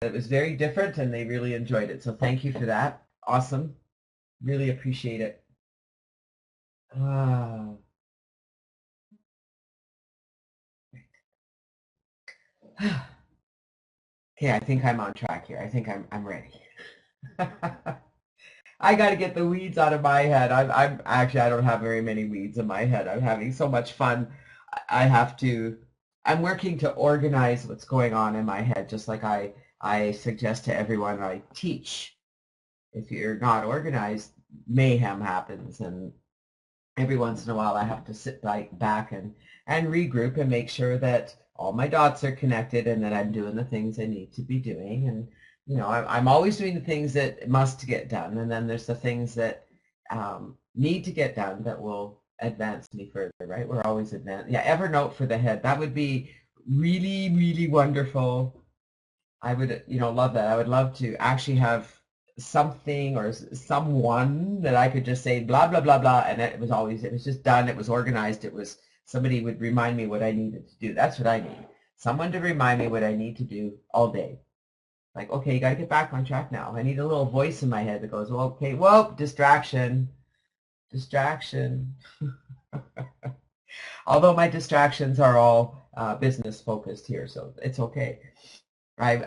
it was very different and they really enjoyed it. So thank you for that. Awesome. Really appreciate it. Ah. Okay, I think I'm on track here. I think I'm ready. I got to get the weeds out of my head. I'm actually, I don't have very many weeds in my head. I'm having so much fun. I have to, I'm working to organize what's going on in my head, just like I suggest to everyone I teach. If you're not organized, mayhem happens, and every once in a while I have to sit back and regroup and make sure that all my dots are connected and that I'm doing the things I need to be doing. And you know, I'm always doing the things that must get done, and then there's the things that need to get done that will advance me further, right? We're always advancing. Yeah, Evernote for the head. That would be really, really wonderful. I would, you know, love that. I would love to actually have something or someone that I could just say blah, blah, blah, blah, and it was just done. It was organized. It was, somebody would remind me what I needed to do. That's what I need. Someone to remind me what I need to do all day. Like, okay, you got to get back on track now. I need a little voice in my head that goes, well, okay, whoa, distraction, distraction. Although my distractions are all business focused here, so it's okay. I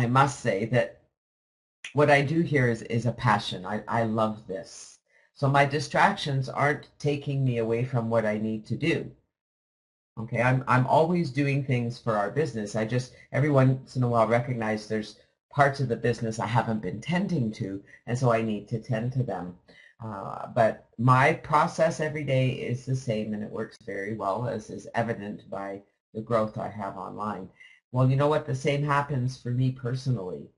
must say that what I do here is a passion. I love this. So my distractions aren't taking me away from what I need to do. Okay, I'm always doing things for our business. I just every once in a while recognize there's parts of the business I haven't been tending to, and so I need to tend to them. But my process every day is the same, and it works very well, as is evident by the growth I have online. Well, you know what? The same happens for me personally.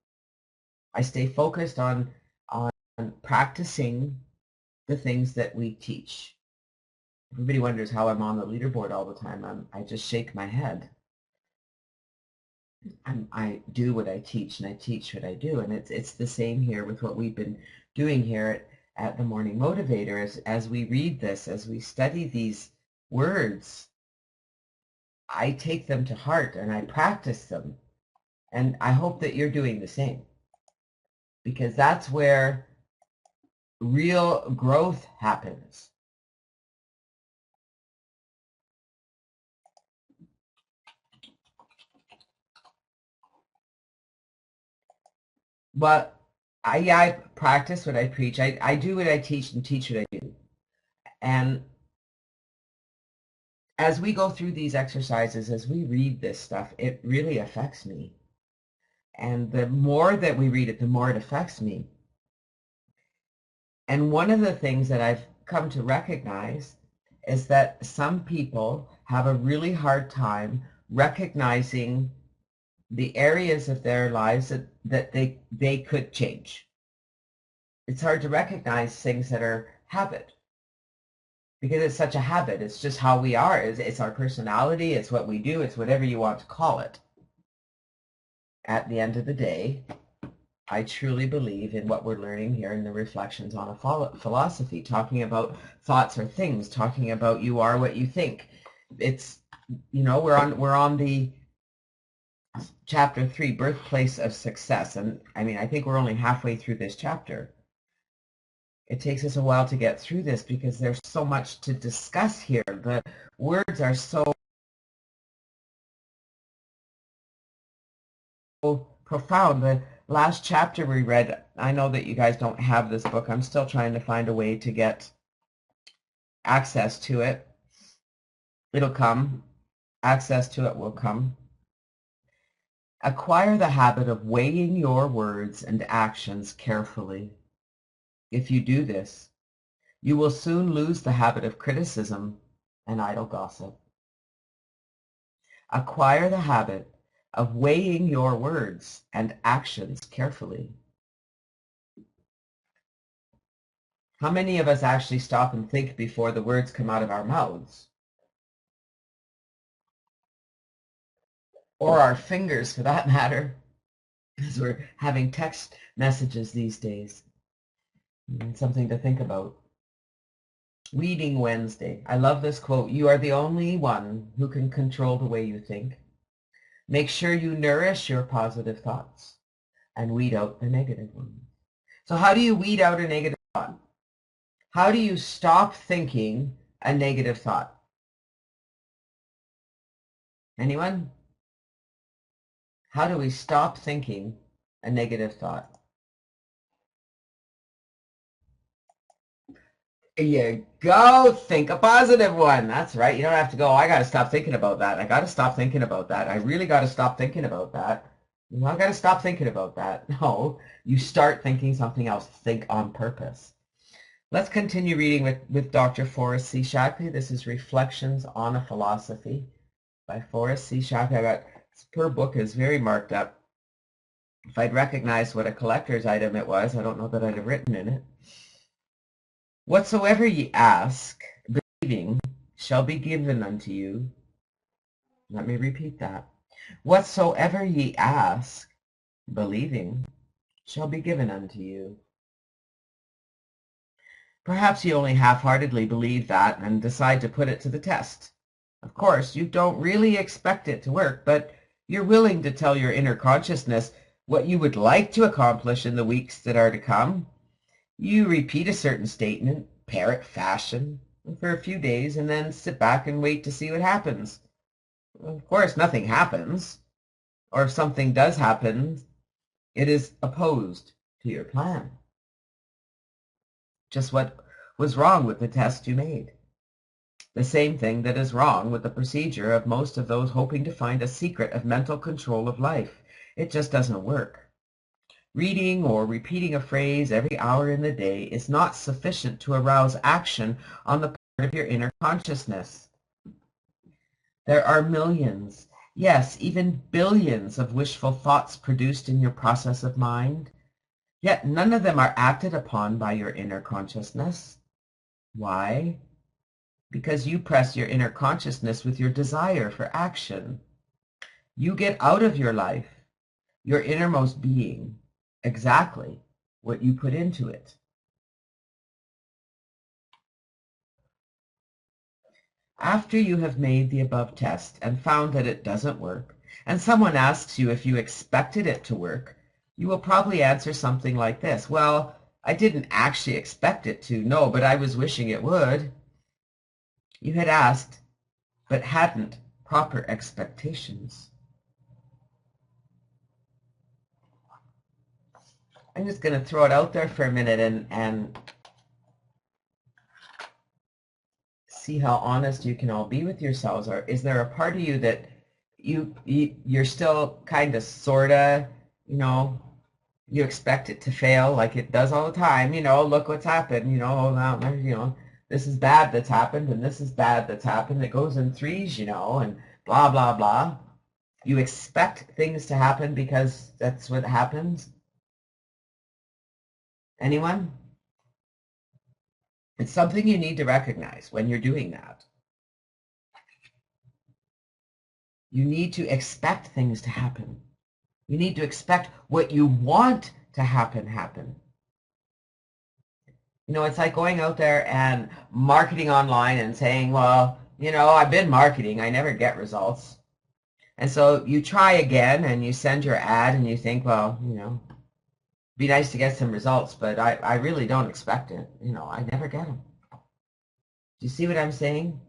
I stay focused on practicing the things that we teach. Everybody wonders how I'm on the leaderboard all the time. I just shake my head. I do what I teach, and I teach what I do, and it's the same here with what we've been doing here at the Morning Motivator. As we read this, as we study these words, I take them to heart and I practice them, and I hope that you're doing the same, because that's where real growth happens. But I practice what I preach. I do what I teach and teach what I do. And as we go through these exercises, as we read this stuff, it really affects me. And the more that we read it, the more it affects me. And one of the things that I've come to recognize is that some people have a really hard time recognizing the areas of their lives that they could change. It's hard to recognize things that are habit, because it's such a habit. It's just how we are. It's our personality. It's what we do. It's whatever you want to call it. At the end of the day, I truly believe in what we're learning here in the Reflections on a Philosophy, talking about thoughts or things, talking about you are what you think. It's, you know, we're on the chapter 3, Birthplace of Success. And I mean, I think we're only halfway through this chapter. It takes us a while to get through this because there's so much to discuss here. The words are so profound. The last chapter we read, I know that you guys don't have this book. I'm still trying to find a way to get access to it. It'll come. Access to it will come. Acquire the habit of weighing your words and actions carefully. If you do this, you will soon lose the habit of criticism and idle gossip. Acquire the habit of weighing your words and actions carefully. How many of us actually stop and think before the words come out of our mouths? Or our fingers, for that matter, because we're having text messages these days. Something to think about. Reading Wednesday. I love this quote. You are the only one who can control the way you think. Make sure you nourish your positive thoughts and weed out the negative ones. So how do you weed out a negative thought? How do you stop thinking a negative thought? Anyone? How do we stop thinking a negative thought? You go, think a positive one. That's right. You don't have to go, oh, I got to stop thinking about that. I got to stop thinking about that. I really got to stop thinking about that. You know, I got to stop thinking about that. No, you start thinking something else. Think on purpose. Let's continue reading with Dr. Forrest C. Shaklee. This is Reflections on a Philosophy by Forrest C. Shaklee. Per book is very marked up. If I'd recognized what a collector's item it was, I don't know that I'd have written in it. Whatsoever ye ask, believing, shall be given unto you. Let me repeat that. Whatsoever ye ask, believing, shall be given unto you. Perhaps you only half-heartedly believe that and decide to put it to the test. Of course, you don't really expect it to work, but you're willing to tell your inner consciousness what you would like to accomplish in the weeks that are to come. You repeat a certain statement, parrot fashion, for a few days, and then sit back and wait to see what happens. Of course, nothing happens, or if something does happen, it is opposed to your plan. Just what was wrong with the test you made. The same thing that is wrong with the procedure of most of those hoping to find a secret of mental control of life. It just doesn't work. Reading or repeating a phrase every hour in the day is not sufficient to arouse action on the part of your inner consciousness. There are millions, yes, even billions of wishful thoughts produced in your process of mind, yet none of them are acted upon by your inner consciousness. Why? Because you press your inner consciousness with your desire for action. You get out of your life, your innermost being, exactly what you put into it. After you have made the above test and found that it doesn't work, and someone asks you if you expected it to work, you will probably answer something like this. Well, I didn't actually expect it to, no, but I was wishing it would. You had asked, but hadn't proper expectations. I'm just going to throw it out there for a minute and see how honest you can all be with yourselves. Or is there a part of you that you're still kind of sort of, you know, you expect it to fail like it does all the time, you know, look what's happened, you know, now, you know, this is bad that's happened and this is bad that's happened. It goes in threes, you know, and blah, blah, blah. You expect things to happen because that's what happens. Anyone? It's something you need to recognize when you're doing that. You need to expect things to happen. You need to expect what you want to happen. You know, it's like going out there and marketing online and saying, well, you know, I've been marketing, I never get results. And so you try again and you send your ad and you think, well, you know, it'd be nice to get some results, but I really don't expect it. You know, I never get them. Do you see what I'm saying?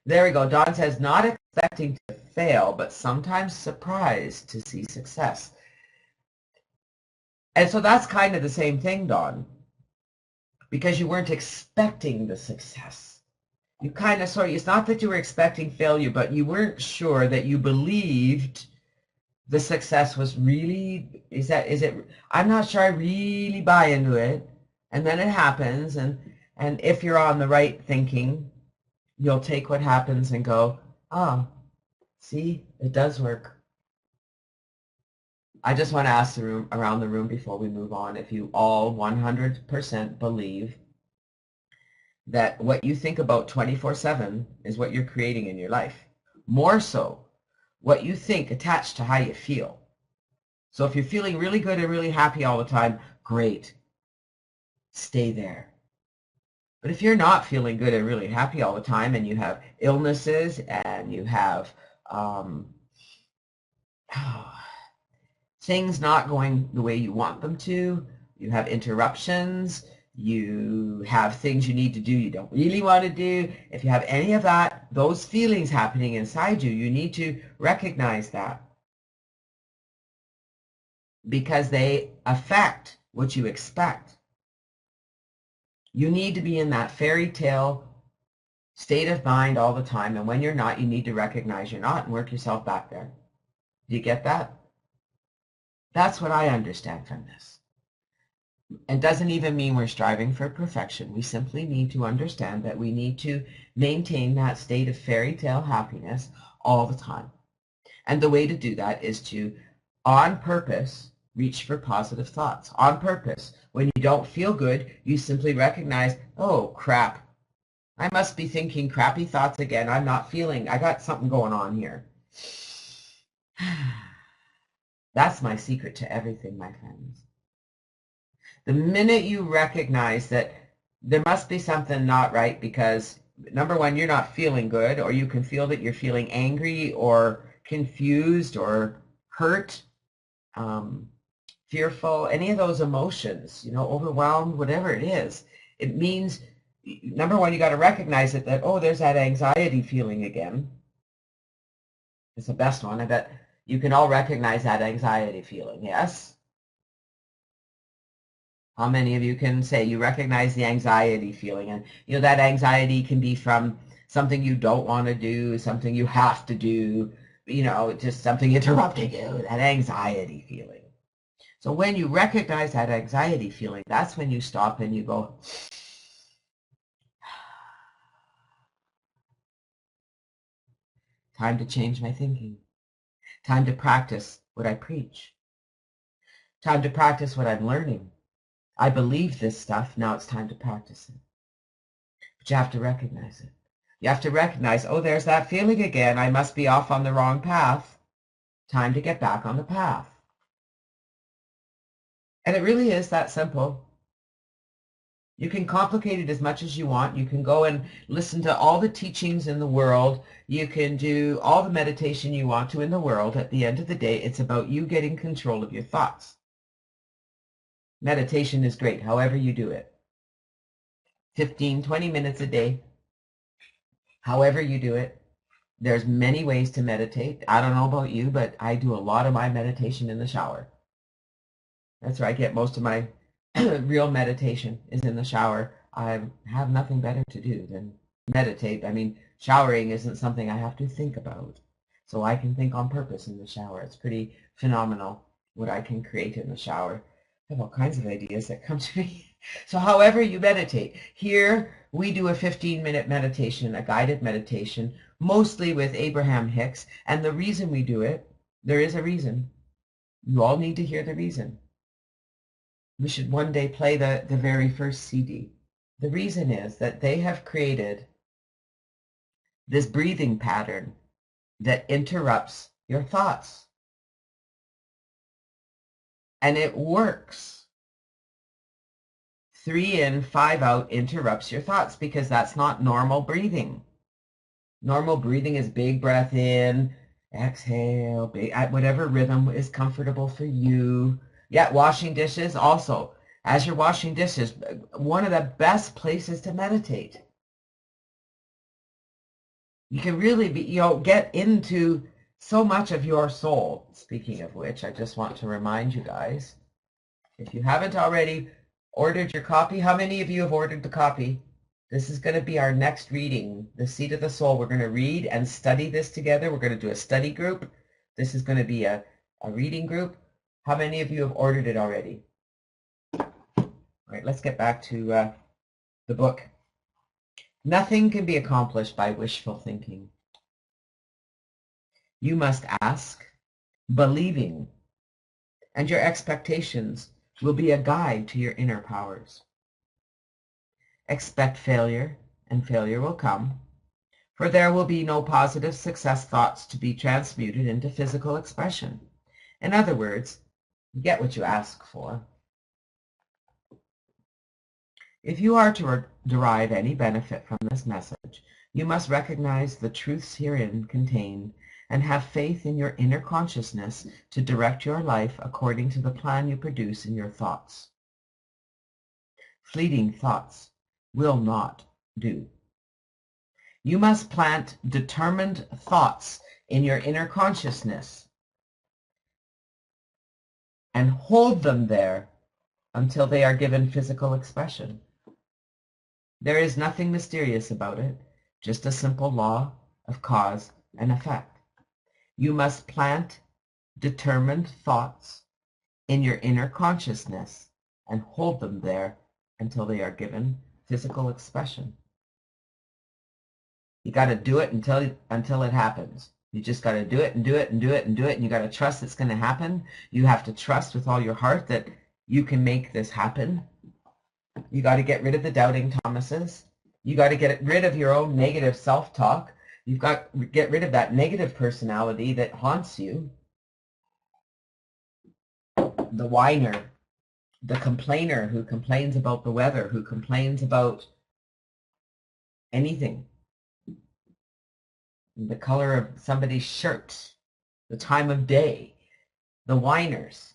There we go. Don says, not expecting to fail, but sometimes surprised to see success. And so that's kind of the same thing, Don, because you weren't expecting the success. You kind of it's not that you were expecting failure, but you weren't sure that you believed the success was really, I'm not sure I really buy into it. And then it happens, and if you're on the right thinking, you'll take what happens and go, oh, see, it does work. I just want to ask around the room before we move on if you all 100% believe that what you think about 24/7 is what you're creating in your life. More so, what you think attached to how you feel. So if you're feeling really good and really happy all the time, great. Stay there. But if you're not feeling good and really happy all the time and you have illnesses and you have um, things not going the way you want them to, you have interruptions, you have things you need to do you don't really want to do. If you have any of that, those feelings happening inside you, you need to recognize that, because they affect what you expect. You need to be in that fairy tale state of mind all the time, and when you're not, you need to recognize you're not and work yourself back there. Do you get that? That's what I understand from this. It doesn't even mean we're striving for perfection. We simply need to understand that we need to maintain that state of fairy tale happiness all the time. And the way to do that is to, on purpose, reach for positive thoughts. On purpose. When you don't feel good, you simply recognize, oh, crap. I must be thinking crappy thoughts again. I'm not feeling, I got something going on here. That's my secret to everything, my friends. The minute you recognize that there must be something not right because, number one, you're not feeling good, or you can feel that you're feeling angry or confused or hurt, fearful, any of those emotions, overwhelmed, whatever it is, it means, number one, you got to recognize it, that, oh, there's that anxiety feeling again. It's the best one. I bet you can all recognize that anxiety feeling, yes? How many of you can say you recognize the anxiety feeling? And, that anxiety can be from something you don't want to do, something you have to do, just something interrupting you, that anxiety feeling. So when you recognize that anxiety feeling, that's when you stop and you go, time to change my thinking. Time to practice what I preach. Time to practice what I'm learning. I believe this stuff, now it's time to practice it. But you have to recognize it. You have to recognize, oh, there's that feeling again. I must be off on the wrong path. Time to get back on the path. And it really is that simple. You can complicate it as much as you want. You can go and listen to all the teachings in the world. You can do all the meditation you want to in the world. At the end of the day, it's about you getting control of your thoughts. Meditation is great, however you do it. 15, 20 minutes a day, however you do it. There's many ways to meditate. I don't know about you, but I do a lot of my meditation in the shower. That's where I get most of my real meditation, is in the shower. I have nothing better to do than meditate. I mean, showering isn't something I have to think about. So I can think on purpose in the shower. It's pretty phenomenal what I can create in the shower. I have all kinds of ideas that come to me. So however you meditate, here we do a 15-minute meditation, a guided meditation, mostly with Abraham-Hicks. And the reason we do it, there is a reason. You all need to hear the reason. We should one day play the very first CD. The reason is that they have created this breathing pattern that interrupts your thoughts. And it works. 3 in, 5 out interrupts your thoughts, because that's not normal breathing. Normal breathing is big breath in, exhale, big, at whatever rhythm is comfortable for you. Yeah, washing dishes also. As you're washing dishes, one of the best places to meditate. You can really be, get into so much of your soul. Speaking of which, I just want to remind you guys, if you haven't already ordered your copy, how many of you have ordered the copy? This is going to be our next reading, The Seat of the Soul. We're going to read and study this together. We're going to do a study group. This is going to be a reading group. How many of you have ordered it already? All right, let's get back to the book. Nothing can be accomplished by wishful thinking. You must ask, believing, and your expectations will be a guide to your inner powers. Expect failure, and failure will come, for there will be no positive success thoughts to be transmuted into physical expression. In other words, get what you ask for. If you are to derive any benefit from this message, you must recognize the truths herein contained and have faith in your inner consciousness to direct your life according to the plan you produce in your thoughts. Fleeting thoughts will not do. You must plant determined thoughts in your inner consciousness and hold them there until they are given physical expression. There is nothing mysterious about it, just a simple law of cause and effect. You must plant determined thoughts in your inner consciousness and hold them there until they are given physical expression. You got to do it until it happens. You just got to do it and do it and do it and do it, and you got to trust it's going to happen. You have to trust with all your heart that you can make this happen. You got to get rid of the doubting Thomases. You got to get rid of your own negative self-talk. You've got to get rid of that negative personality that haunts you. The whiner, the complainer who complains about the weather, who complains about anything. The color of somebody's shirt, the time of day, the whiners.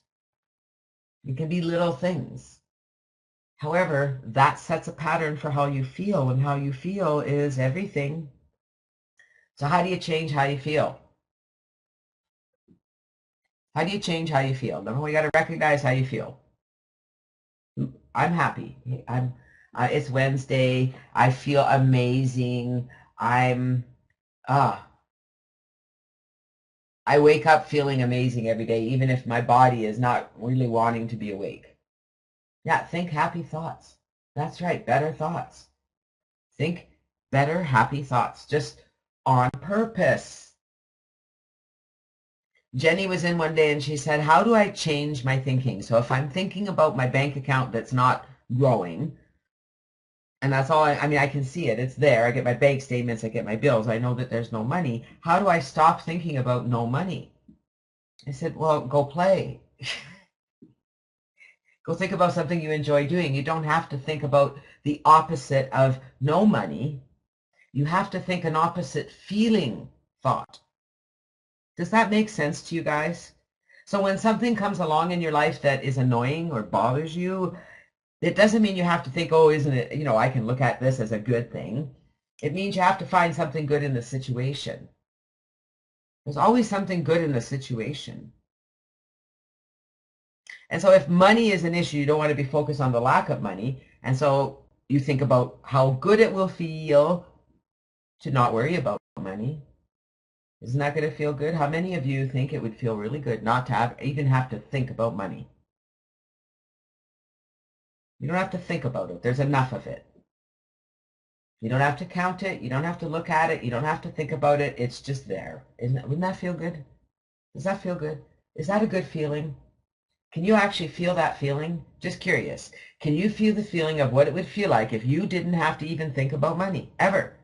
It can be little things. However, that sets a pattern for how you feel, and how you feel is everything. So how do you change how you feel? How do you change how you feel? Number one, you got to recognize how you feel. I'm happy. It's Wednesday. I feel amazing. I wake up feeling amazing every day, even if my body is not really wanting to be awake. Yeah, think happy thoughts. That's right, better thoughts. Think better, happy thoughts, just on purpose. Jenny was in one day and she said, how do I change my thinking? So if I'm thinking about my bank account that's not growing, and that's all, I mean, I can see it. It's there. I get my bank statements. I get my bills. I know that there's no money. How do I stop thinking about no money? I said, well, go play. Go think about something you enjoy doing. You don't have to think about the opposite of no money. You have to think an opposite feeling thought. Does that make sense to you guys? So when something comes along in your life that is annoying or bothers you, it doesn't mean you have to think, oh, isn't it, you know, I can look at this as a good thing. It means you have to find something good in the situation. There's always something good in the situation. And so if money is an issue, you don't want to be focused on the lack of money. And so you think about how good it will feel to not worry about money. Isn't that going to feel good? How many of you think it would feel really good not to even have to think about money? You don't have to think about it. There's enough of it. You don't have to count it. You don't have to look at it. You don't have to think about it. It's just there. Wouldn't that feel good? Does that feel good? Is that a good feeling? Can you actually feel that feeling? Just curious. Can you feel the feeling of what it would feel like if you didn't have to even think about money, ever?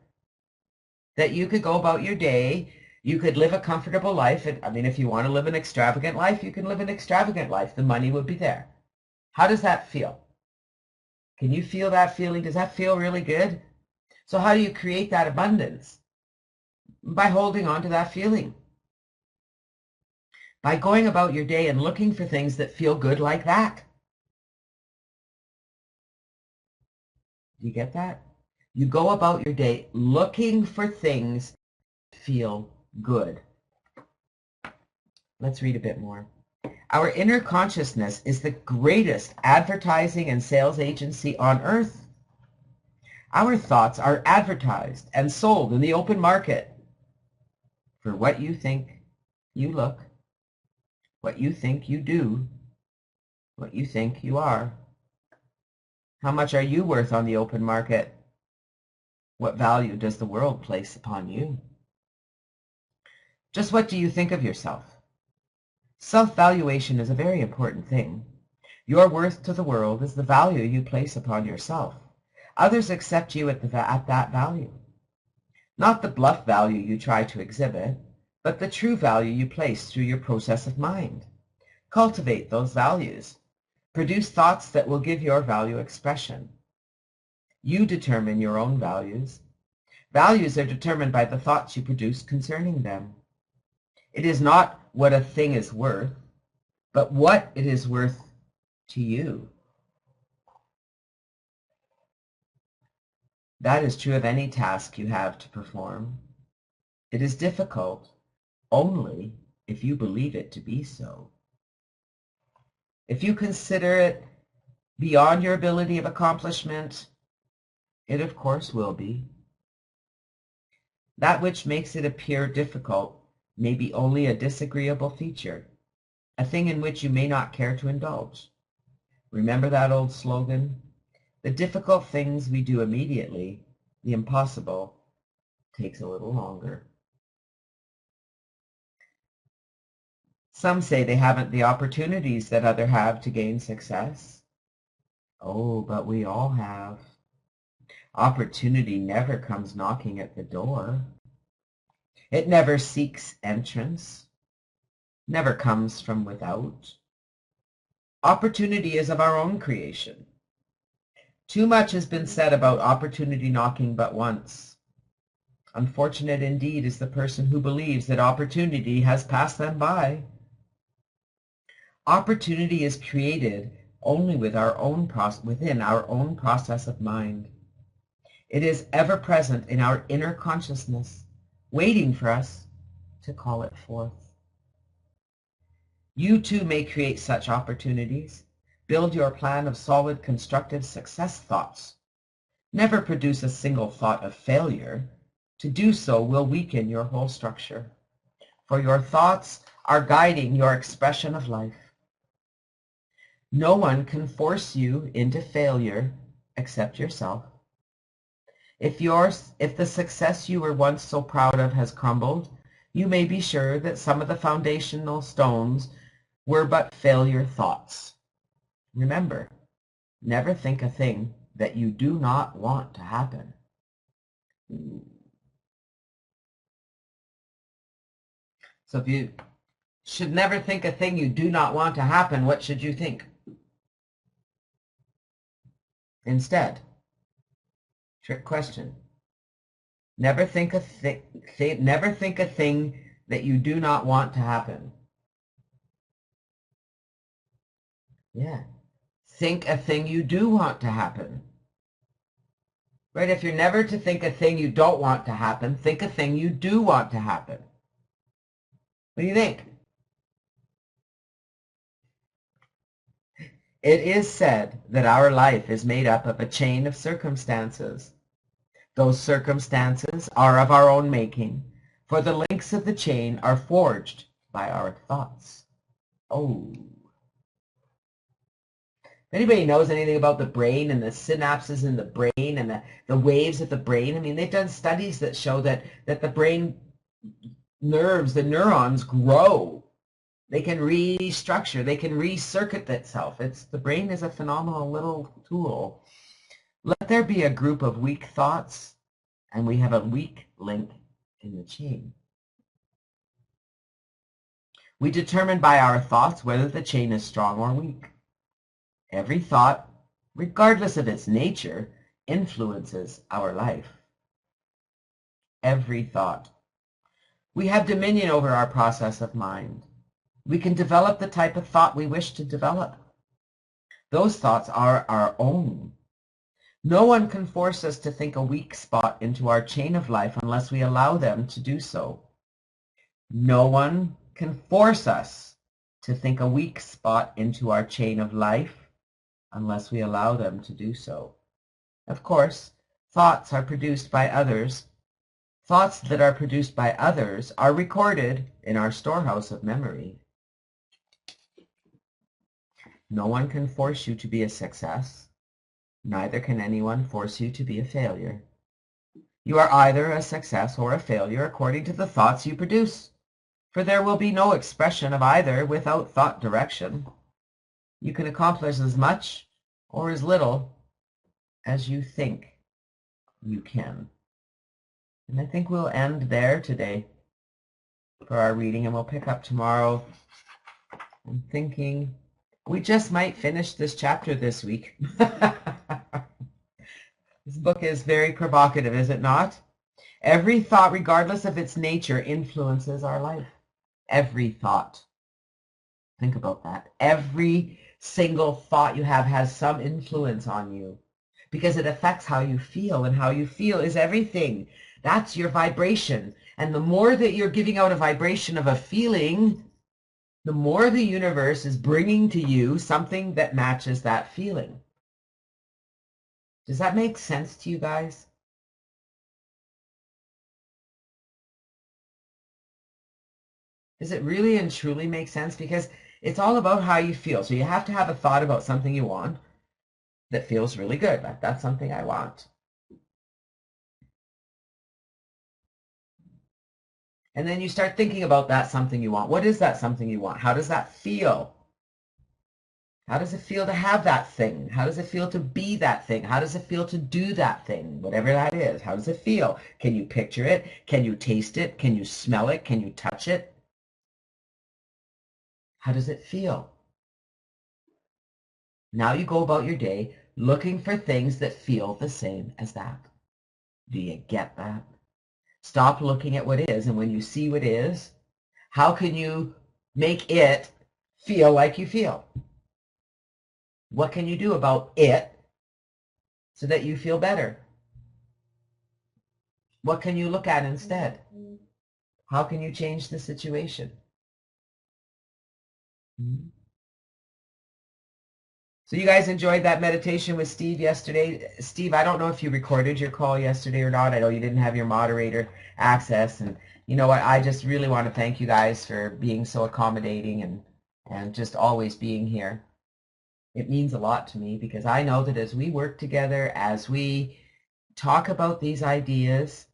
That you could go about your day, you could live a comfortable life. And, I mean, if you want to live an extravagant life, you can live an extravagant life. The money would be there. How does that feel? Can you feel that feeling? Does that feel really good? So how do you create that abundance? By holding on to that feeling. By going about your day and looking for things that feel good like that. Do you get that? You go about your day looking for things that feel good. Let's read a bit more. Our inner consciousness is the greatest advertising and sales agency on earth. Our thoughts are advertised and sold in the open market for what you think you look, what you think you do, what you think you are. How much are you worth on the open market? What value does the world place upon you? Just what do you think of yourself? Self-valuation is a very important thing. Your worth to the world is the value you place upon yourself. Others accept you at that value. Not the bluff value you try to exhibit, but the true value you place through your process of mind. Cultivate those values. Produce thoughts that will give your value expression. You determine your own values. Values are determined by the thoughts you produce concerning them. It is not what a thing is worth, but what it is worth to you. That is true of any task you have to perform. It is difficult only if you believe it to be so. If you consider it beyond your ability of accomplishment, it of course will be. That which makes it appear difficult may be only a disagreeable feature, a thing in which you may not care to indulge. Remember that old slogan? The difficult things we do immediately, the impossible takes a little longer. Some say they haven't the opportunities that others have to gain success. Oh, but we all have. Opportunity never comes knocking at the door. It never seeks entrance, never comes from without. Opportunity is of our own creation. Too much has been said about opportunity knocking but once. Unfortunate indeed is the person who believes that opportunity has passed them by. Opportunity is created only within our own process of mind. It is ever present in our inner consciousness, waiting for us to call it forth. You too may create such opportunities. Build your plan of solid, constructive success thoughts. Never produce a single thought of failure. To do so will weaken your whole structure, for your thoughts are guiding your expression of life. No one can force you into failure except yourself. If the success you were once so proud of has crumbled, you may be sure that some of the foundational stones were but failure thoughts. Remember, never think a thing that you do not want to happen. So if you should never think a thing you do not want to happen, what should you think instead? Trick question. Never think a thing that you do not want to happen. Yeah. Think a thing you do want to happen. Right? If you're never to think a thing you don't want to happen, think a thing you do want to happen. What do you think? It is said that our life is made up of a chain of circumstances. Those circumstances are of our own making, for the links of the chain are forged by our thoughts. Oh. If anybody knows anything about the brain and the synapses in the brain and the waves of the brain, I mean, they've done studies that show that the brain nerves, the neurons grow. They can restructure, they can recircuit itself. The brain is a phenomenal little tool. Let there be a group of weak thoughts, and we have a weak link in the chain. We determine by our thoughts whether the chain is strong or weak. Every thought, regardless of its nature, influences our life. Every thought. We have dominion over our process of mind. We can develop the type of thought we wish to develop. Those thoughts are our own. No one can force us to think a weak spot into our chain of life unless we allow them to do so. No one can force us to think a weak spot into our chain of life unless we allow them to do so. Of course, thoughts are produced by others. Thoughts that are produced by others are recorded in our storehouse of memory. No one can force you to be a success. Neither can anyone force you to be a failure. You are either a success or a failure according to the thoughts you produce, for there will be no expression of either without thought direction. You can accomplish as much or as little as you think you can. And I think we'll end there today for our reading, and we'll pick up tomorrow. I'm thinking we just might finish this chapter this week. This book is very provocative, is it not? Every thought, regardless of its nature, influences our life. Every thought. Think about that. Every single thought you have has some influence on you because it affects how you feel, and how you feel is everything. That's your vibration. And the more that you're giving out a vibration of a feeling, the more the universe is bringing to you something that matches that feeling. Does that make sense to you guys? Does it really and truly make sense? Because it's all about how you feel. So you have to have a thought about something you want that feels really good. Like, that's something I want. And then you start thinking about that something you want. What is that something you want? How does that feel? How does it feel to have that thing? How does it feel to be that thing? How does it feel to do that thing? Whatever that is, how does it feel? Can you picture it? Can you taste it? Can you smell it? Can you touch it? How does it feel? Now you go about your day looking for things that feel the same as that. Do you get that? Stop looking at what is, and when you see what is, how can you make it feel like you feel? What can you do about it so that you feel better? What can you look at instead? How can you change the situation? So you guys enjoyed that meditation with Steve yesterday. Steve, I don't know if you recorded your call yesterday or not. I know you didn't have your moderator access. And you know what? I just really want to thank you guys for being so accommodating and just always being here. It means a lot to me because I know that as we work together, as we talk about these ideas,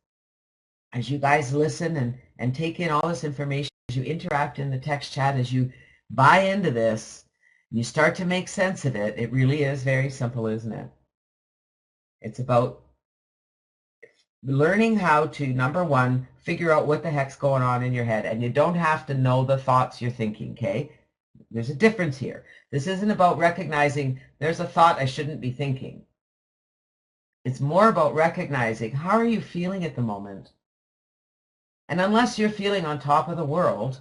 as you guys listen and take in all this information, as you interact in the text chat, as you buy into this, you start to make sense of it. It really is very simple, isn't it? It's about learning how to, number one, figure out what the heck's going on in your head. And you don't have to know the thoughts you're thinking, okay? There's a difference here. This isn't about recognizing there's a thought I shouldn't be thinking. It's more about recognizing how are you feeling at the moment. And unless you're feeling on top of the world,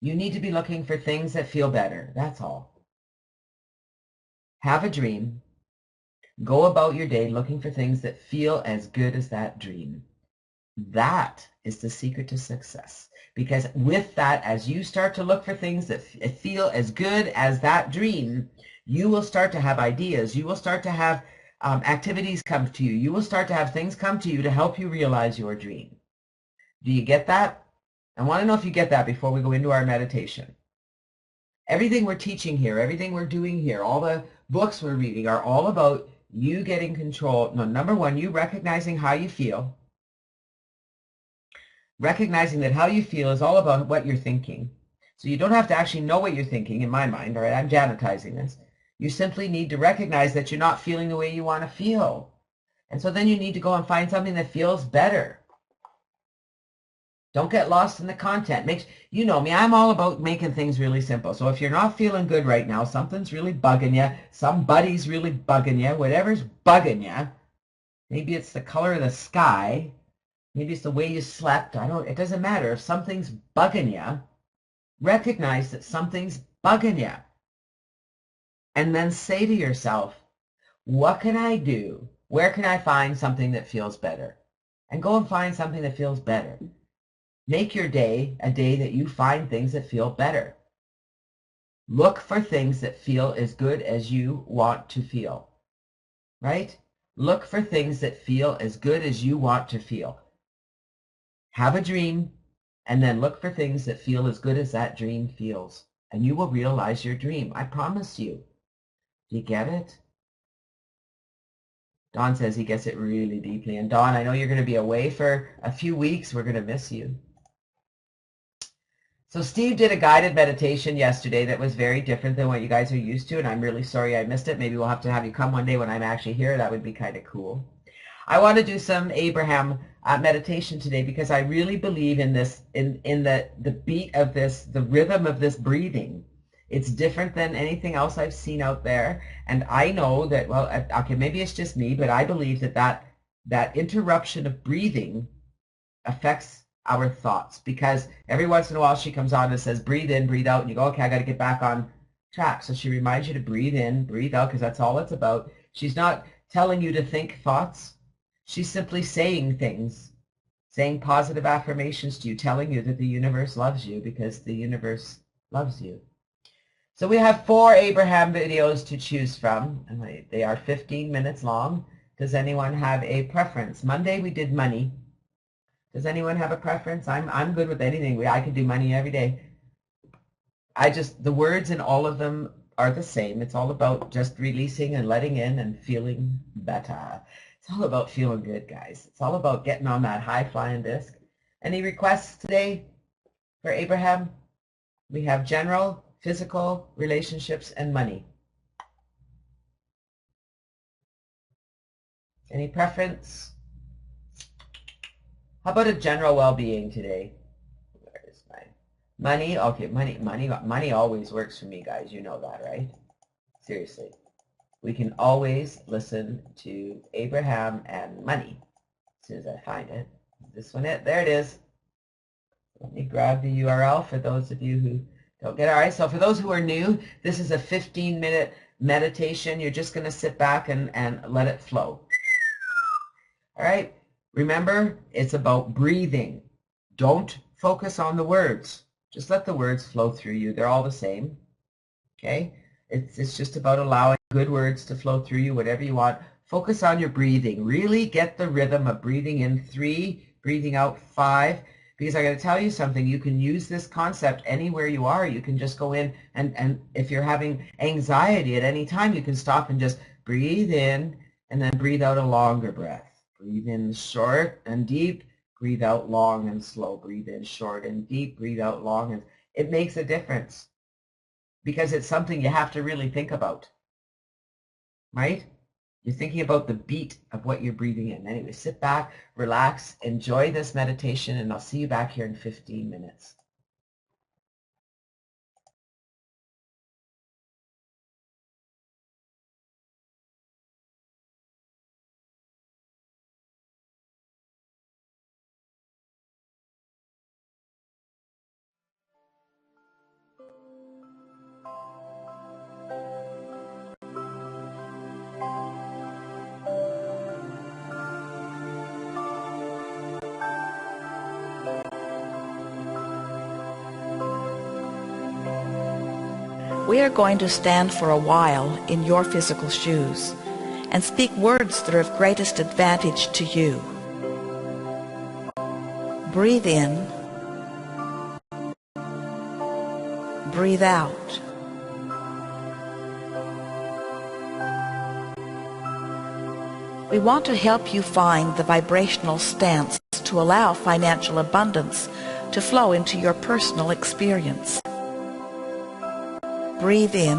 you need to be looking for things that feel better. That's all. Have a dream. Go about your day looking for things that feel as good as that dream. That is the secret to success. Because with that, as you start to look for things that feel as good as that dream, you will start to have ideas. You will start to have activities come to you. You will start to have things come to you to help you realize your dream. Do you get that? I want to know if you get that before we go into our meditation. Everything we're teaching here, everything we're doing here, all the books we're reading are all about you getting control. No, number one, you recognizing how you feel. Recognizing that how you feel is all about what you're thinking. So you don't have to actually know what you're thinking, in my mind, all right? I'm janitizing this. You simply need to recognize that you're not feeling the way you want to feel. And so then you need to go and find something that feels better. Don't get lost in the content. You know me, I'm all about making things really simple. So if you're not feeling good right now, something's really bugging you, somebody's really bugging you, whatever's bugging you, maybe it's the color of the sky, maybe it's the way you slept, it doesn't matter. If something's bugging you, recognize that something's bugging you. And then say to yourself, what can I do? Where can I find something that feels better? And go and find something that feels better. Make your day a day that you find things that feel better. Look for things that feel as good as you want to feel, right? Look for things that feel as good as you want to feel. Have a dream, and then look for things that feel as good as that dream feels, and you will realize your dream. I promise you. Do you get it? Don says he gets it really deeply. And Don, I know you're going to be away for a few weeks. We're going to miss you. So Steve did a guided meditation yesterday that was very different than what you guys are used to, and I'm really sorry I missed it. Maybe we'll have to have you come one day when I'm actually here. That would be kind of cool. I want to do some Abraham meditation today because I really believe in this, in the beat of this, the rhythm of this breathing. It's different than anything else I've seen out there, and I know that, well, okay, maybe it's just me, but I believe that interruption of breathing affects our thoughts, because every once in a while she comes on and says, breathe in, breathe out, and you go, okay, I got to get back on track. So she reminds you to breathe in, breathe out, because that's all it's about. She's not telling you to think thoughts. She's simply saying things, saying positive affirmations to you, telling you that the universe loves you because the universe loves you. So we have 4 Abraham videos to choose from, and they are 15 minutes long. Does anyone have a preference? Monday we did money. Does anyone have a preference? I'm good with anything. I can do money every day. The words in all of them are the same. It's all about just releasing and letting in and feeling better. It's all about feeling good, guys. It's all about getting on that high-flying disc. Any requests today for Abraham? We have general, physical, relationships, and money. Any preference? How about a general well-being today? Where is my money? Okay, money always works for me, guys. You know that, right? Seriously. We can always listen to Abraham and money. As soon as I find it. Is this one it? There it is. Let me grab the URL for those of you who don't get it. All right, so for those who are new, this is a 15-minute meditation. You're just going to sit back and let it flow. All right, remember, it's about breathing. Don't focus on the words. Just let the words flow through you. They're all the same. Okay? It's just about allowing good words to flow through you, whatever you want. Focus on your breathing. Really get the rhythm of breathing in 3, breathing out 5. Because I got to tell you something, you can use this concept anywhere you are. You can just go in and if you're having anxiety at any time, you can stop and just breathe in and then breathe out a longer breath. Breathe in short and deep, breathe out long and slow. Breathe in short and deep, breathe out long. And it makes a difference because it's something you have to really think about, right? You're thinking about the beat of what you're breathing in. Anyway, sit back, relax, enjoy this meditation, and I'll see you back here in 15 minutes. We are going to stand for a while in your physical shoes and speak words that are of greatest advantage to you. Breathe in, breathe out. We want to help you find the vibrational stance to allow financial abundance to flow into your personal experience. Breathe in,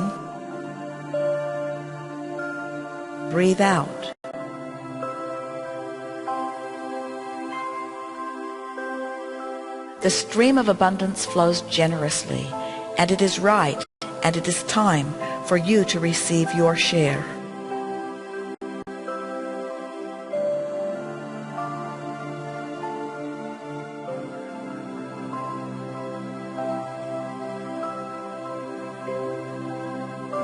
breathe out. The stream of abundance flows generously, and it is right, and it is time for you to receive your share.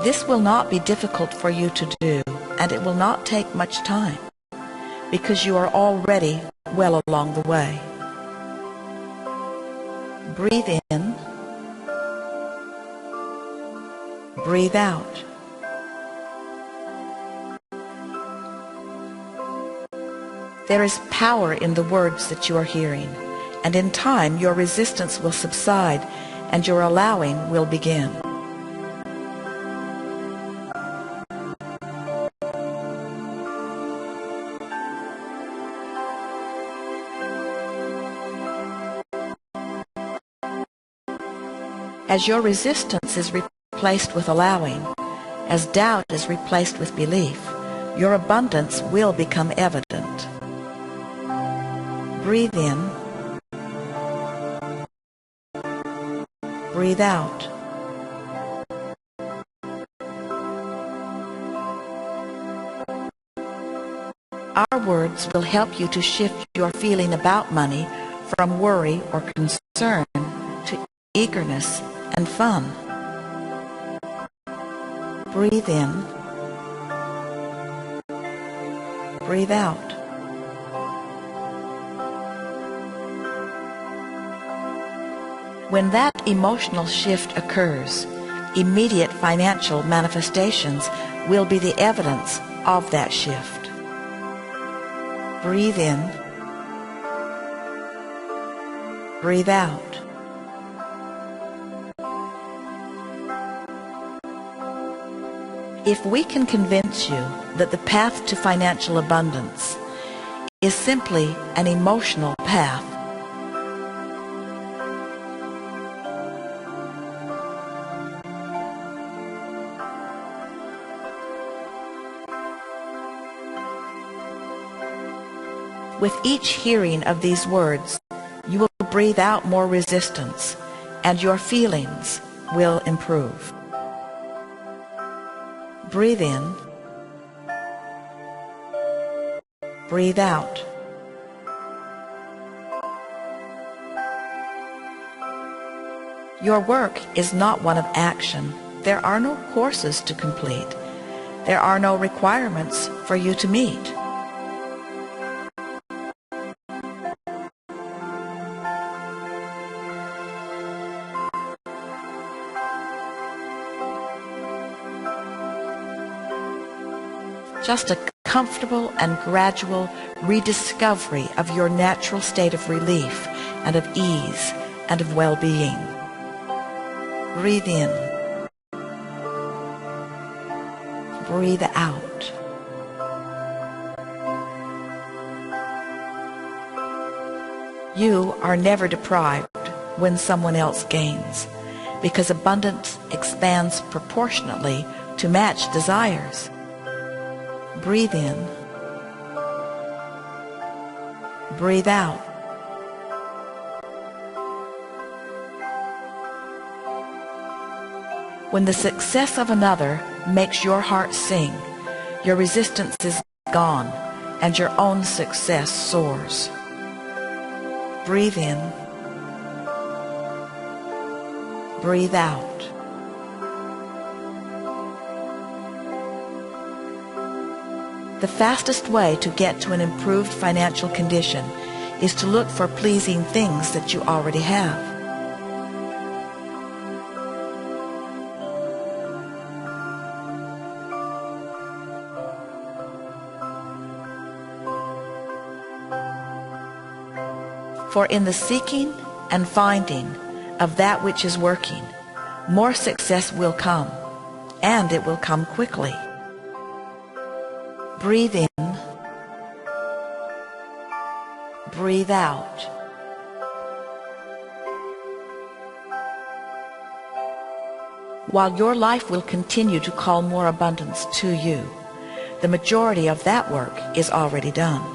This will not be difficult for you to do, and it will not take much time, because you are already well along the way. Breathe in, breathe out. There is power in the words that you are hearing, and in time your resistance will subside and your allowing will begin. As your resistance is replaced with allowing, as doubt is replaced with belief, your abundance will become evident. Breathe in, breathe out. Our words will help you to shift your feeling about money from worry or concern to eagerness and fun. Breathe in, breathe out. When that emotional shift occurs, immediate financial manifestations will be the evidence of that shift. Breathe in, breathe out. If we can convince you that the path to financial abundance is simply an emotional path, with each hearing of these words, you will breathe out more resistance, and your feelings will improve. Breathe in, breathe out. Your work is not one of action. There are no courses to complete. There are no requirements for you to meet. Just a comfortable and gradual rediscovery of your natural state of relief and of ease and of well-being. Breathe in. Breathe out. You are never deprived when someone else gains, because abundance expands proportionately to match desires. Breathe in. Breathe out. When the success of another makes your heart sing, your resistance is gone and your own success soars. Breathe in. Breathe out. The fastest way to get to an improved financial condition is to look for pleasing things that you already have. For in the seeking and finding of that which is working, more success will come, and it will come quickly. Breathe in, breathe out. While your life will continue to call more abundance to you, the majority of that work is already done.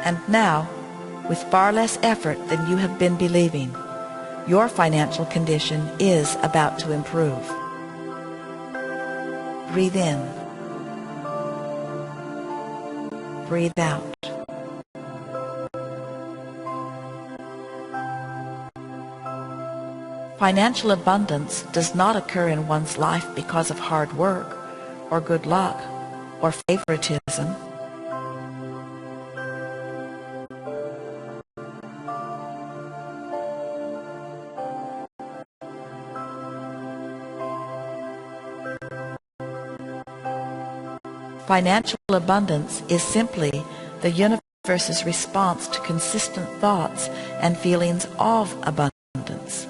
And now, with far less effort than you have been believing, your financial condition is about to improve. Breathe in. Breathe out. Financial abundance does not occur in one's life because of hard work, or good luck, or favoritism. Financial abundance is simply the universe's response to consistent thoughts and feelings of abundance.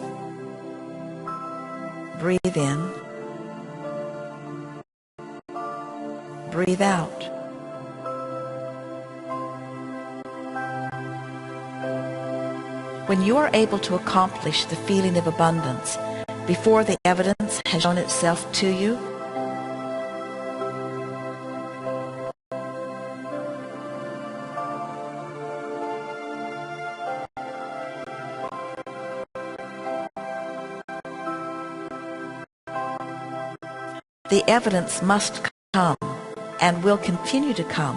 Breathe in. Breathe out. When you are able to accomplish the feeling of abundance before the evidence has shown itself to you, The evidence must come and will continue to come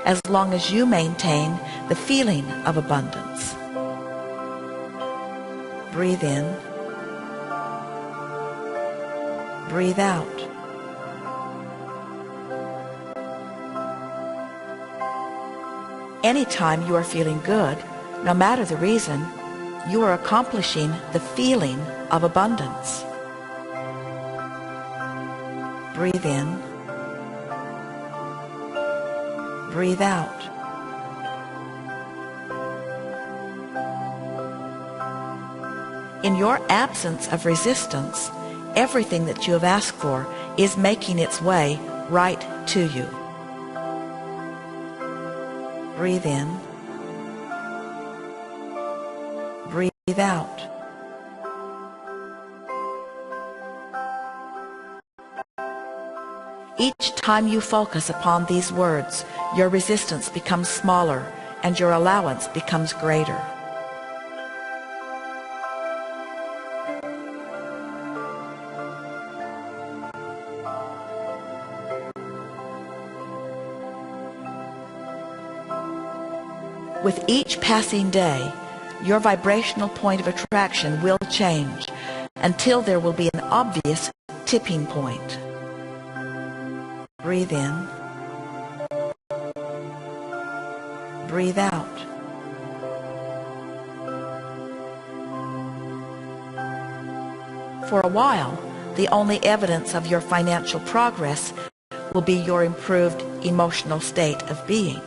as long as you maintain the feeling of abundance. Breathe in. Breathe out. Anytime you are feeling good, no matter the reason, you are accomplishing the feeling of abundance. Breathe in. Breathe out. In your absence of resistance, everything that you have asked for is making its way right to you. Breathe in. Breathe out. Each time you focus upon these words, your resistance becomes smaller and your allowance becomes greater. With each passing day, your vibrational point of attraction will change until there will be an obvious tipping point. Breathe in. Breathe out. For a while, the only evidence of your financial progress will be your improved emotional state of being.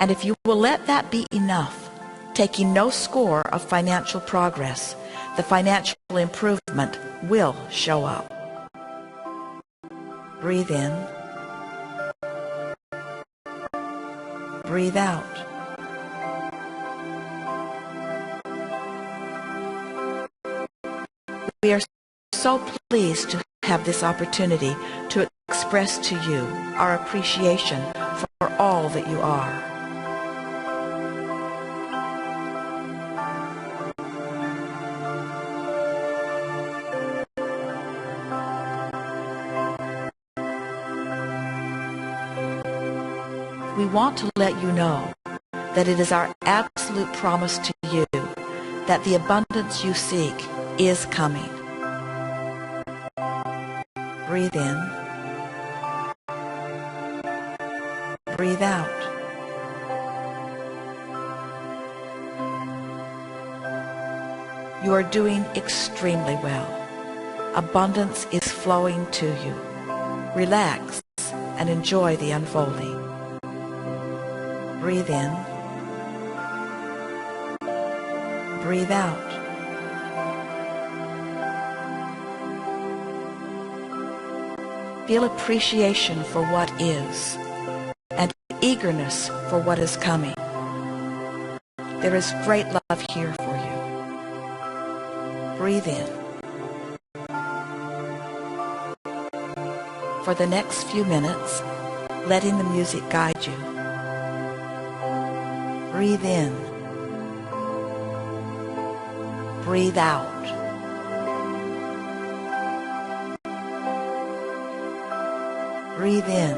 And if you will let that be enough, taking no score of financial progress, the financial improvement will show up. Breathe in. Breathe out. We are so pleased to have this opportunity to express to you our appreciation for all that you are. We want to let you know that it is our absolute promise to you that the abundance you seek is coming. Breathe in. Breathe out. You are doing extremely well. Abundance is flowing to you. Relax and enjoy the unfolding. Breathe in. Breathe out. Feel appreciation for what is and eagerness for what is coming. There is great love here for you. Breathe in. For the next few minutes, letting the music guide you. Breathe in. Breathe out. Breathe in.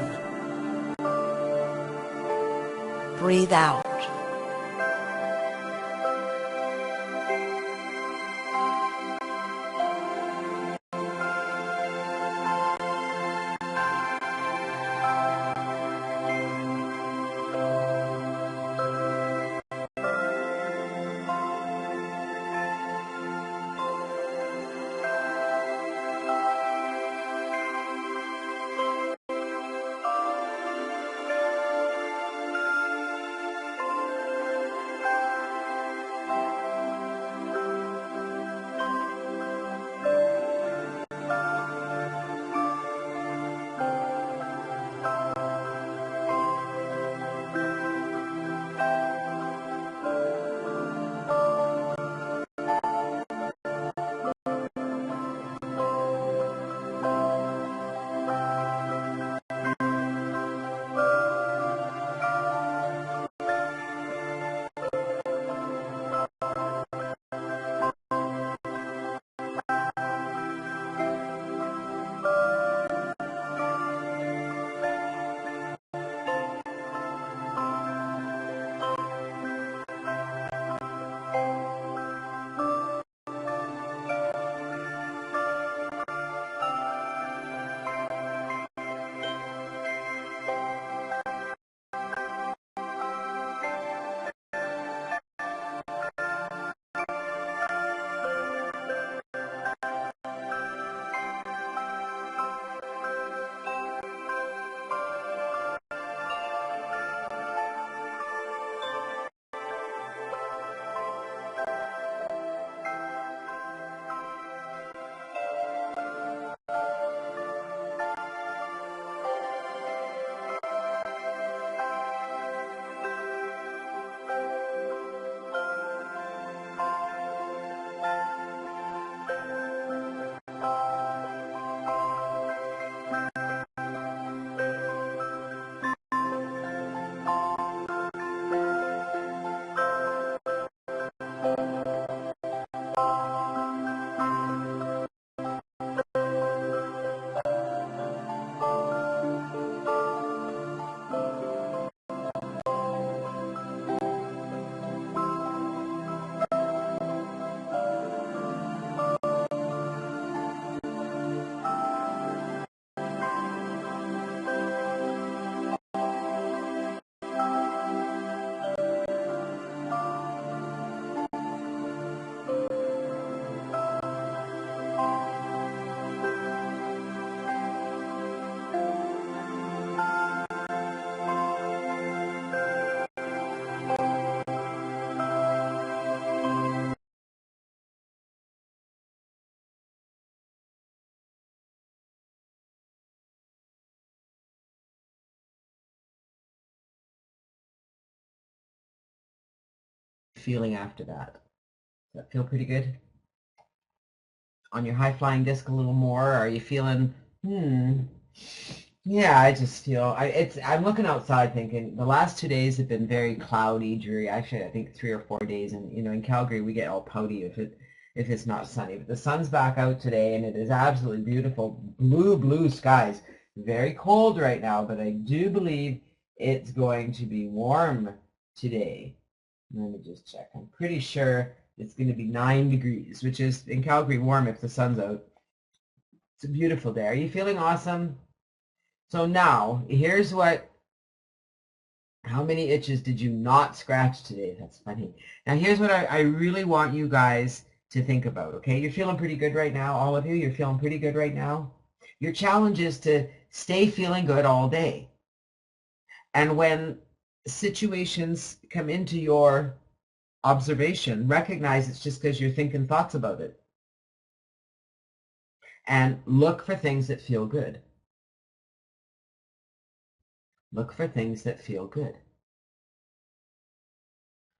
Breathe out. feeling after that? Does that feel pretty good? On your high-flying disc a little more? Are you feeling, yeah, I just feel, I'm looking outside thinking the last 2 days have been very cloudy, dreary. Actually, I think 3 or 4 days. And, in Calgary, we get all pouty if it's not sunny. But the sun's back out today, and it is absolutely beautiful. Blue skies. Very cold right now, but I do believe it's going to be warm today. Let me just check. I'm pretty sure it's going to be 9 degrees, which is, in Calgary, warm if the sun's out. It's a beautiful day. Are you feeling awesome? So now, here's how many itches did you not scratch today? That's funny. Now, here's what I really want you guys to think about, okay? You're feeling pretty good right now, all of you? You're feeling pretty good right now? Your challenge is to stay feeling good all day. And when situations come into your observation, recognize it's just because you're thinking thoughts about it. And look for things that feel good. Look for things that feel good.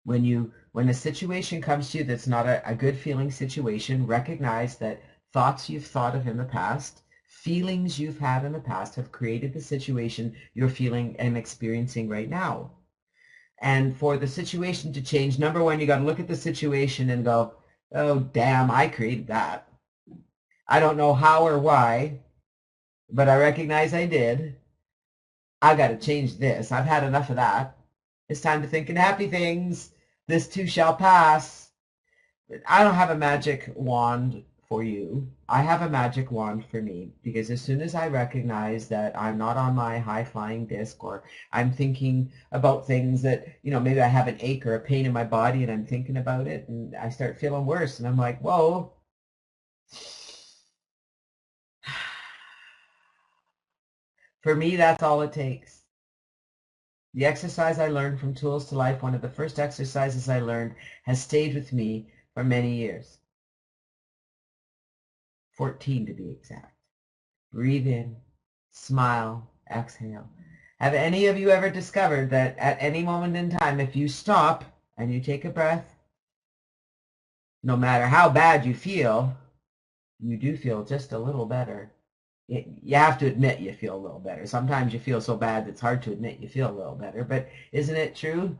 When a situation comes to you that's not a good feeling situation, recognize that thoughts you've thought of in the past, feelings you've had in the past have created the situation you're feeling and experiencing right now. And for the situation to change, number one, you got to look at the situation and go, oh, damn, I created that. I don't know how or why, but I recognize I did. I got to change this. I've had enough of that. It's time to think in happy things. This too shall pass. I don't have a magic wand for you. I have a magic wand for me, because as soon as I recognize that I'm not on my high-flying disc, or I'm thinking about things that, maybe I have an ache or a pain in my body and I'm thinking about it and I start feeling worse, and I'm like, whoa. For me, that's all it takes. The exercise I learned from Tools to Life, one of the first exercises I learned, has stayed with me for many years. 14 to be exact. Breathe in, smile, exhale. Have any of you ever discovered that at any moment in time, if you stop and you take a breath, no matter how bad you feel, you do feel just a little better? You have to admit you feel a little better. Sometimes you feel so bad it's hard to admit you feel a little better, but isn't it true?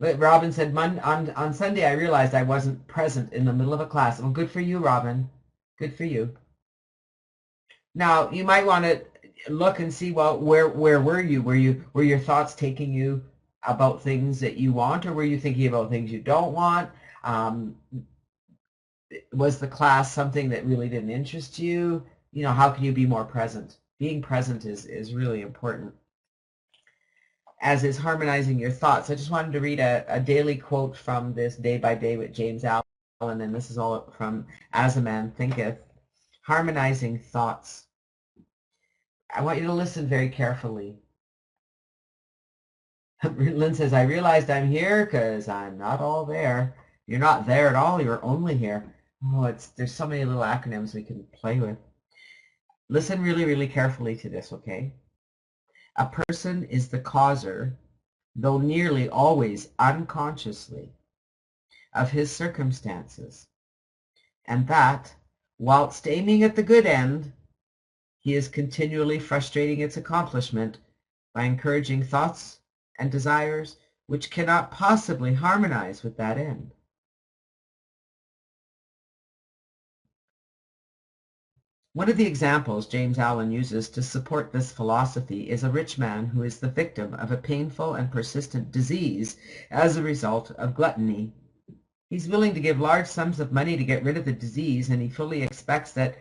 But Robin said, on Sunday I realized I wasn't present in the middle of a class. Well, good for you, Robin. Good for you. Now, you might want to look and see, well, where were you? Were your thoughts taking you about things that you want, or were you thinking about things you don't want? Was the class something that really didn't interest you? How can you be more present? Being present is really important, as is harmonizing your thoughts. I just wanted to read a daily quote from this Day by Day with James Allen, and this is all from As a Man Thinketh. Harmonizing thoughts. I want you to listen very carefully. Lynn says, I realized I'm here because I'm not all there. You're not there at all. You're only here. Oh, there's so many little acronyms we can play with. Listen really, really carefully to this, okay? A person is the causer, though nearly always unconsciously, of his circumstances, and that, whilst aiming at the good end, he is continually frustrating its accomplishment by encouraging thoughts and desires which cannot possibly harmonize with that end. One of the examples James Allen uses to support this philosophy is a rich man who is the victim of a painful and persistent disease as a result of gluttony. He's willing to give large sums of money to get rid of the disease, and he fully expects that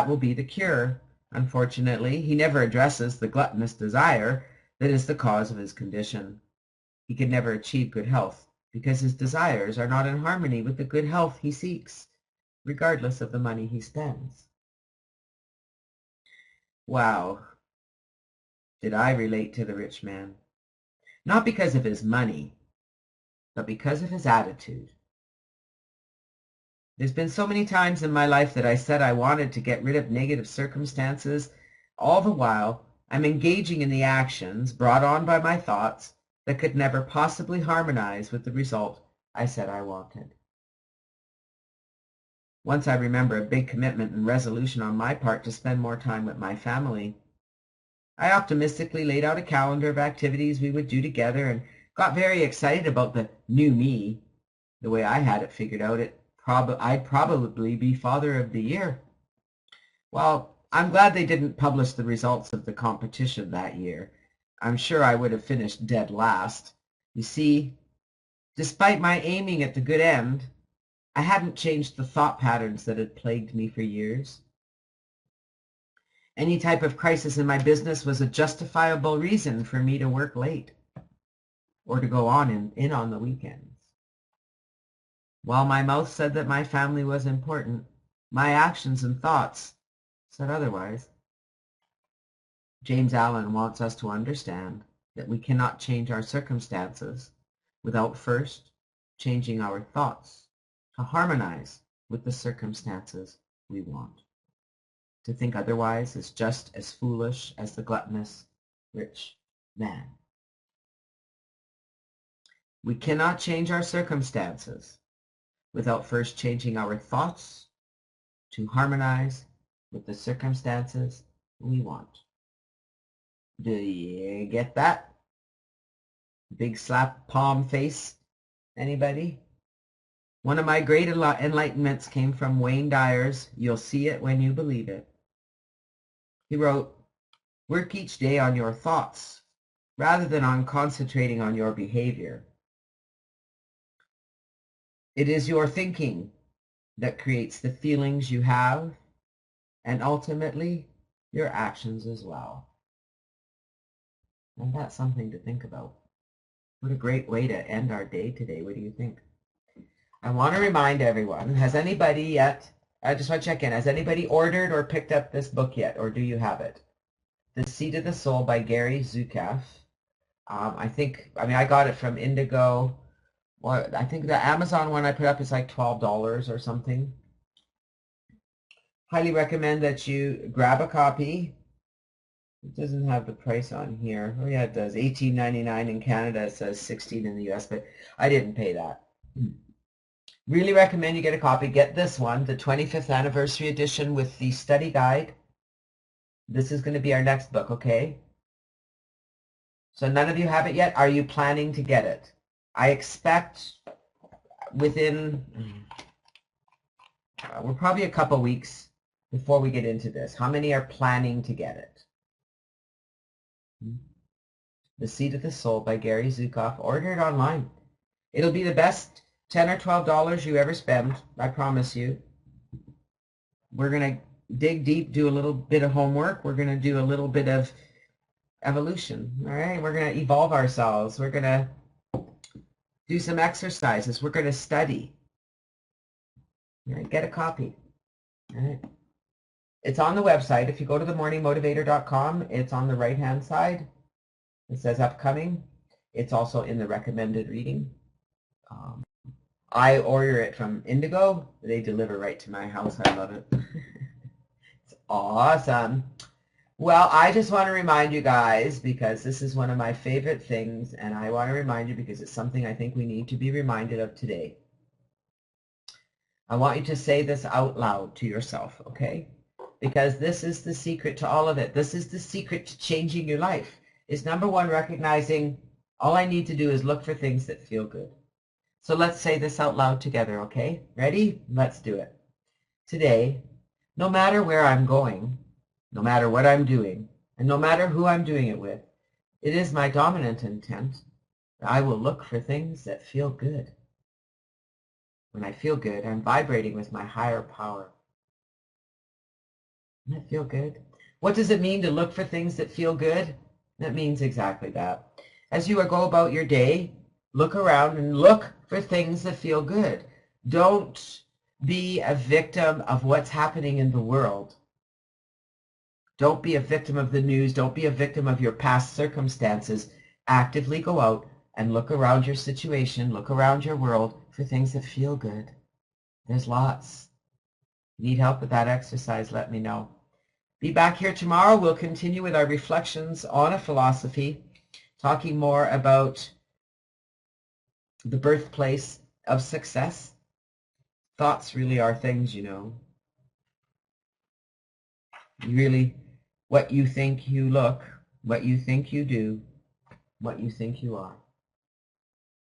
will be the cure. Unfortunately, he never addresses the gluttonous desire that is the cause of his condition. He can never achieve good health because his desires are not in harmony with the good health he seeks, regardless of the money he spends. Wow, did I relate to the rich man? Not because of his money, but because of his attitude. There's been so many times in my life that I said I wanted to get rid of negative circumstances. All the while, I'm engaging in the actions brought on by my thoughts that could never possibly harmonize with the result I said I wanted. Once I remember a big commitment and resolution on my part to spend more time with my family. I optimistically laid out a calendar of activities we would do together and got very excited about the new me. The way I had it figured out, I'd probably be Father of the Year. Well, I'm glad they didn't publish the results of the competition that year. I'm sure I would have finished dead last. You see, despite my aiming at the good end, I hadn't changed the thought patterns that had plagued me for years. Any type of crisis in my business was a justifiable reason for me to work late or to go in on the weekends. While my mouth said that my family was important, my actions and thoughts said otherwise. James Allen wants us to understand that we cannot change our circumstances without first changing our thoughts to harmonize with the circumstances we want. To think otherwise is just as foolish as the gluttonous rich man. We cannot change our circumstances without first changing our thoughts to harmonize with the circumstances we want. Do you get that? Big slap palm face? Anybody? One of my great enlightenments came from Wayne Dyer's "You'll See It When You Believe It." He wrote, "Work each day on your thoughts rather than on concentrating on your behavior. It is your thinking that creates the feelings you have and ultimately your actions as well." And that's something to think about. What a great way to end our day today. What do you think? I want to remind everyone, has anybody yet, I just want to check in, has anybody ordered or picked up this book yet, or do you have it? The Seed of the Soul by Gary Zukav. I got it from Indigo. Well, I think the Amazon one I put up is like $12 or something. Highly recommend that you grab a copy. It doesn't have the price on here. Oh yeah, it does. $18.99 in Canada. It says $16 in the US, but I didn't pay that. Really recommend you get a copy. Get this one, the 25th anniversary edition with the study guide. This is going to be our next book, okay? So none of you have it yet. Are you planning to get it? I expect within, we're probably a couple weeks before we get into this. How many are planning to get it? The Seed of the Soul by Gary Zukav. Order it online. It'll be the best $10 or $12 you ever spend, I promise you. We're going to dig deep, do a little bit of homework. We're going to do a little bit of evolution, all right? We're going to evolve ourselves. We're going to do some exercises. We're going to study. All right, get a copy. All right. It's on the website. If you go to themorningmotivator.com, it's on the right-hand side. It says upcoming. It's also in the recommended reading. I order it from Indigo. They deliver right to my house. I love it. It's awesome. Well, I just want to remind you guys, because this is one of my favorite things, and I want to remind you because it's something I think we need to be reminded of today. I want you to say this out loud to yourself, okay? Because this is the secret to all of it. This is the secret to changing your life. Is number one, recognizing all I need to do is look for things that feel good. So let's say this out loud together, okay? Ready? Let's do it. Today, no matter where I'm going, no matter what I'm doing, and no matter who I'm doing it with, it is my dominant intent that I will look for things that feel good. When I feel good, I'm vibrating with my higher power. Doesn't that feel good? What does it mean to look for things that feel good? That means exactly that. As you go about your day, look around and look for things that feel good. Don't be a victim of what's happening in the world. Don't be a victim of the news. Don't be a victim of your past circumstances. Actively go out and look around your situation, look around your world for things that feel good. There's lots. Need help with that exercise? Let me know. Be back here tomorrow. We'll continue with our reflections on a philosophy, talking more about the birthplace of success. Thoughts really are things, you know. Really, what you think you look, what you think you do, what you think you are.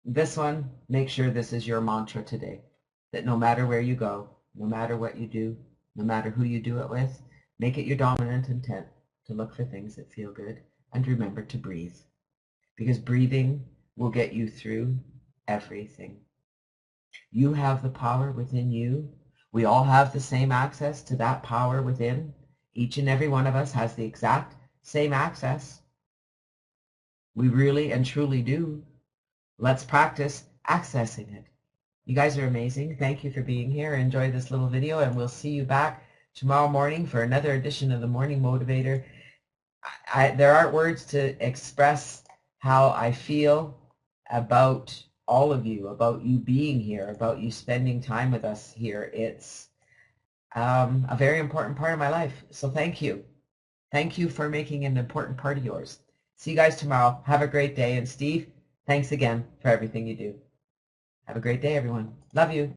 This one, make sure this is your mantra today, that no matter where you go, no matter what you do, no matter who you do it with, make it your dominant intent to look for things that feel good, and remember to breathe, because breathing will get you through everything. You have the power within you. We all have the same access to that power within. Each and every one of us has the exact same access. We really and truly do. Let's practice accessing it. You guys are amazing. Thank you for being here. Enjoy this little video, and we'll see you back tomorrow morning for another edition of the Morning Motivator. There aren't words to express how I feel about all of you, about you being here, about you spending time with us here. It's a very important part of my life. So thank you. Thank you for making an important part of yours. See you guys tomorrow. Have a great day. And Steve, thanks again for everything you do. Have a great day, everyone. Love you.